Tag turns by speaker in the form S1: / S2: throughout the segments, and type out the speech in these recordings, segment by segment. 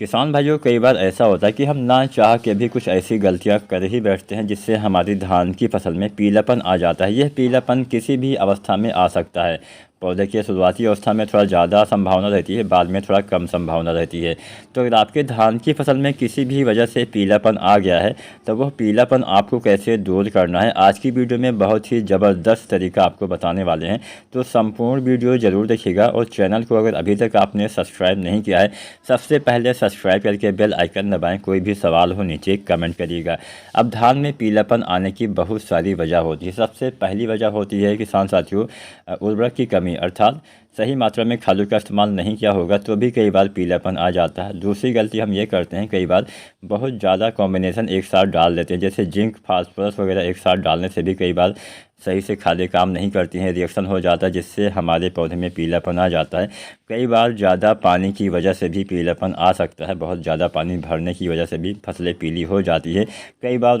S1: किसान भाइयों, कई बार ऐसा होता है कि हम ना चाह के भी कुछ ऐसी गलतियां कर ही बैठते हैं जिससे हमारी धान की फसल में पीलापन आ जाता है। यह पीलापन किसी भी अवस्था में आ सकता है। पौधे की शुरुआती अवस्था में थोड़ा ज़्यादा संभावना रहती है, बाद में थोड़ा कम संभावना रहती है। तो अगर आपके धान की फसल में किसी भी वजह से पीलापन आ गया है तो वह पीलापन आपको कैसे दूर करना है, आज की वीडियो में बहुत ही ज़बरदस्त तरीका आपको बताने वाले हैं। तो संपूर्ण वीडियो ज़रूर देखिएगा और चैनल को अगर अभी तक आपने सब्सक्राइब नहीं किया है, सबसे पहले सब्सक्राइब करके बेल आइकन दबाएं। कोई भी सवाल हो नीचे कमेंट करिएगा। अब धान में पीलापन आने की बहुत सारी वजह होती है। सबसे पहली वजह होती है किसान साथियों, उर्वरक की कमी, अर्थात सही मात्रा में खादों का इस्तेमाल नहीं किया होगा तो भी कई बार पीलापन आ जाता है। दूसरी गलती हम ये करते हैं, कई बार बहुत ज़्यादा कॉम्बिनेशन एक साथ डाल देते हैं, जैसे जिंक फास्फोरस वगैरह एक साथ डालने से भी कई बार सही से खादें काम नहीं करती हैं, रिएक्शन हो जाता है जिससे हमारे पौधे में पीलापन आ जाता है। कई बार ज़्यादा पानी की वजह से भी पीलापन आ सकता है, बहुत ज़्यादा पानी भरने की वजह से भी फसलें पीली हो जाती है। कई बार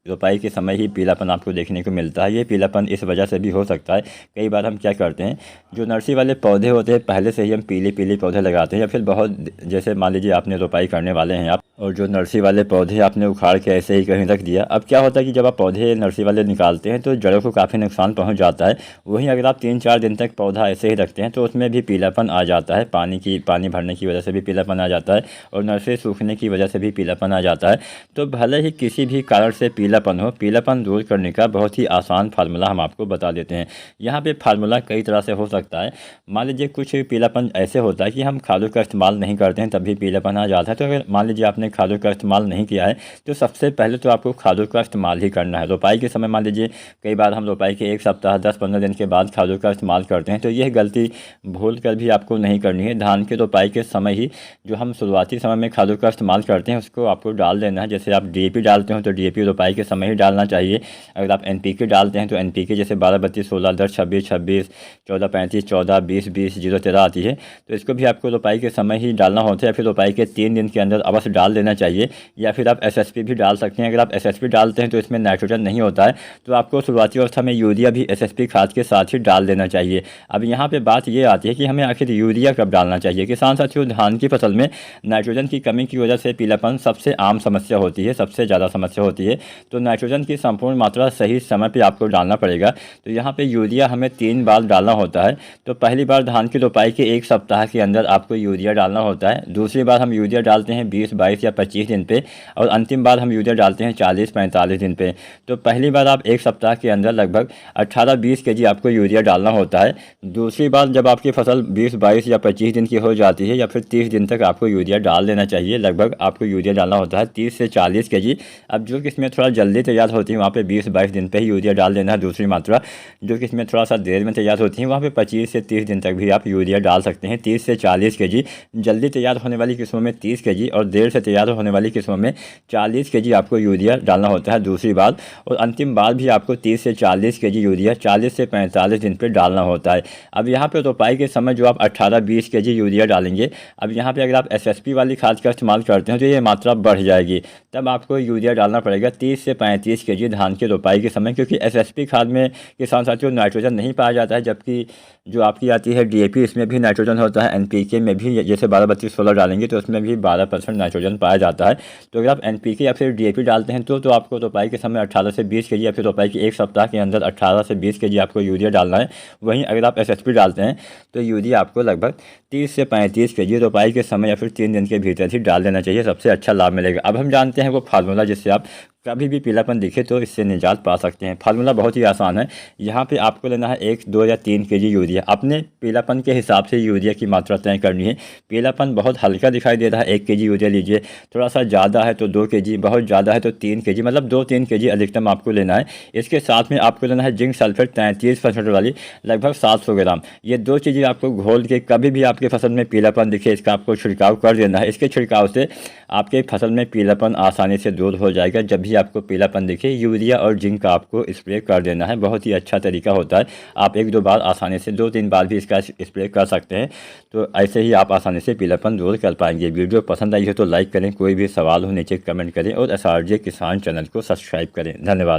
S1: रोपाई के समय ही पीलापन आपको देखने को मिलता है। ये पीलापन इस वजह से भी हो सकता है। कई बार हम क्या करते हैं, जो नर्सरी वाले पौधे होते हैं पहले से ही हम पीले पीले पौधे लगाते हैं, या फिर बहुत, जैसे मान लीजिए आपने रोपाई करने वाले हैं आप, और जो नर्सरी वाले पौधे आपने उखाड़ के ऐसे ही कहीं रख दिया। अब क्या होता है कि जब आप पौधे नर्सरी वाले निकालते हैं तो जड़ों को काफ़ी नुकसान पहुंच जाता है। वहीं अगर आप 3-4 दिन तक पौधा ऐसे ही रखते हैं तो उसमें भी पीलापन आ जाता है। पानी भरने की वजह से भी पीलापन आ जाता है और नर्सरी सूखने की वजह से भी पीलापन आ जाता है। तो भले ही किसी भी कारण से पीलापन हो, पीलापन दूर करने का बहुत ही आसान फार्मूला हम आपको बता देते हैं। यहाँ पे फार्मूला कई तरह से हो सकता है। मान लीजिए कुछ पीलापन ऐसे होता है कि हम खादों का इस्तेमाल नहीं करते हैं तब भी पीलापन आ जाता है। तो अगर मान लीजिए आपने खादों का इस्तेमाल नहीं किया है तो सबसे पहले तो आपको खादों का इस्तेमाल ही करना है। रोपाई के समय मान लीजिए कई बार हम रोपाई के 1 सप्ताह 10-15 दिन के बाद खादों का इस्तेमाल करते हैं, तो यह गलती भूल कर भी आपको नहीं करनी है। धान के रोपाई के समय ही जो हम शुरुआती समय में खादों का इस्तेमाल करते हैं उसको आपको डाल देना है। जैसे आप डीएपी डालते हो तो डीएपी रोपाई के समय ही डालना चाहिए। अगर आप एनपीके डालते हैं तो एनपीके जैसे 12-32, 16-10, 26-26, 14-35, 14-20, 20-0-13 आती है, तो इसको भी आपको रोपाई के समय ही डालना होता है, या फिर रोपाई के 3 दिन के अंदर अवश्य डाल देना चाहिए। या फिर आप एसएसपी भी डाल सकते हैं। अगर आप एसएसपी डालते हैं तो इसमें नाइट्रोजन नहीं होता है, तो आपको शुरुआती अवस्था में यूरिया भी एसएसपी खाद के साथ ही डाल देना चाहिए। अब यहाँ पे बात ये आती है कि हमें आखिर यूरिया कब डालना चाहिए। किसान साथियों, धान की फसल में नाइट्रोजन की कमी की वजह से पीलापन सबसे आम समस्या होती है, सबसे ज़्यादा समस्या होती है। तो नाइट्रोजन की संपूर्ण मात्रा सही समय पर आपको डालना पड़ेगा। तो यहाँ पर यूरिया हमें 3 बार डालना होता है। तो पहली बार धान की रोपाई के 1 सप्ताह के अंदर आपको यूरिया डालना होता है। दूसरी बार हम यूरिया डालते हैं 20, 22 या 25 दिन पे, और अंतिम बार हम यूरिया डालते हैं 40-45 दिन पे। तो पहली बार आप 1 सप्ताह के अंदर लगभग 18-20 केजी आपको यूरिया डालना होता है। दूसरी बार जब आपकी फसल 20, 22 या 25 दिन की हो जाती है या फिर 30 दिन तक आपको यूरिया डाल देना चाहिए। लगभग आपको यूरिया डालना होता है 30 से 40 केजी। अब जो किस्में थोड़ा जल्दी तैयार होती हैं वहाँ पे 20-22 दिन पे ही यूरिया डाल देना है दूसरी मात्रा। जो किस्में थोड़ा सा देर में तैयार होती हैं वहाँ पे 25 से 30 दिन तक भी आप यूरिया डाल सकते हैं। 30 से 40 केजी जल्दी तैयार होने वाली किस्मों में 30 केजी और देर से तैयार होने वाली किस्मों में 40 केजी आपको यूरिया डालना होता है दूसरी बार। और अंतिम बार भी आपको 30 से 40 केजी यूरिया 40 से 45 दिन पे डालना होता है। अब यहाँ पे रोपाई के समय जो आप 18-20 केजी यूरिया डालेंगे, अब यहाँ पे अगर आप एसएसपी वाली खाद का इस्तेमाल करते हैं तो ये मात्रा बढ़ जाएगी। तब आपको यूरिया डालना पड़ेगा 30 से 35 केजी धान की रोपाई के समय, क्योंकि एसएसपी खाद में किसान साथियों नाइट्रोजन नहीं पाया जाता है, जबकि जो आपकी आती है डीएपी इसमें भी नाइट्रोजन होता है। एनपीके में भी जैसे 12-32-16 डालेंगे तो उसमें भी 12% नाइट्रोजन पाया जाता है। तो अगर आप एनपीके या फिर डीएपी डालते हैं तो आपको रोपाई के समय 18 से 20 केजी या फिर रोपाई के 1 सप्ताह के अंदर 18 से 20 केजी आपको यूरिया डालना है। वहीं अगर आप एसएसपी डालते हैं तो यूरिया आपको लगभग 30 से 35 केजी रोपाई के समय या फिर 3 दिन के भीतर ही डाल देना चाहिए, सबसे अच्छा लाभ मिलेगा। अब हम जानते हैं वो फार्मूला जिससे आप कभी भी पीलापन दिखे तो इससे निजात पा सकते हैं। फार्मूला बहुत ही आसान है। यहाँ पे आपको लेना है 1, 2 या 3 केजी यूरिया। अपने पीलापन के हिसाब से यूरिया की मात्रा तय करनी है। पीलापन बहुत हल्का दिखाई दे रहा है, 1 केजी यूरिया लीजिए। थोड़ा सा ज़्यादा है तो 2 केजी, बहुत ज़्यादा है तो 3 केजी, मतलब 2-3 केजी अधिकतम आपको लेना है। इसके साथ में आपको लेना है जिंक सल्फेट 33% वाली लगभग 700 ग्राम। ये 2 चीज़ें आपको घोल के कभी भी आपके फसल में पीलापन दिखे इसका आपको छिड़काव कर देना है। इसके छिड़काव से आपके फसल में पीलापन आसानी से दूर हो जाएगा। जब भी आपको पीलापन दिखे यूरिया और जिंक का आपको स्प्रे कर देना है। बहुत ही अच्छा तरीका होता है। आप 1-2 बार आसानी से 2-3 बार भी इसका स्प्रे कर सकते हैं। तो ऐसे ही आप आसानी से पीलापन दूर कर पाएंगे। वीडियो पसंद आई हो तो लाइक करें, कोई भी सवाल हो नीचे कमेंट करें और एसआरजे किसान चैनल को सब्सक्राइब करें। धन्यवाद।